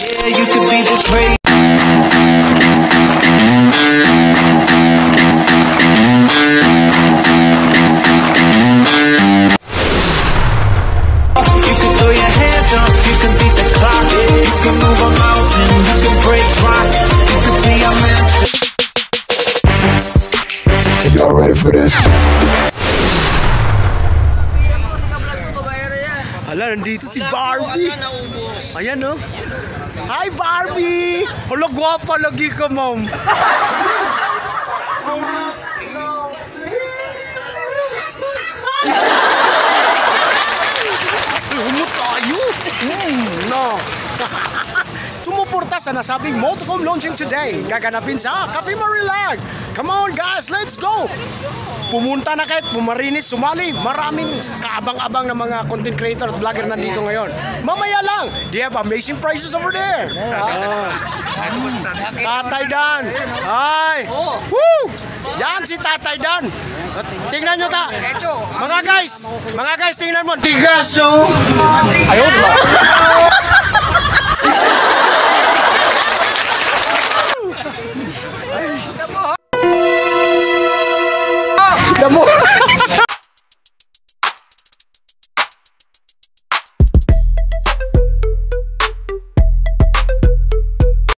Yeah, you could be the crazy. You can throw your hands up, you can beat the clock. You can move a mountain, you can break rocks. You can be a man. Y'all ready for this? Hala, nandito si Barbie. Ayan, no? Hi, Barbie! Hala, gwapa lagi ka, ma'am. Humot tayo. No. Sumuporta sa nasabing Motorcom launching today. Gaganapin sa Cafe Marilag. Come on, guys, let's go! Pumunta na kahit pumarinis, sumali. Maraming kaabang-abang na mga content creator at vlogger nandito ngayon. Mamaya lang, they have amazing prices over there. Tatay Dan. Hi. Woo! Yan si Tatay Dan. Tingnan nyo ta. Mga guys, tingnan mo. Tigas, so. Ayun ba?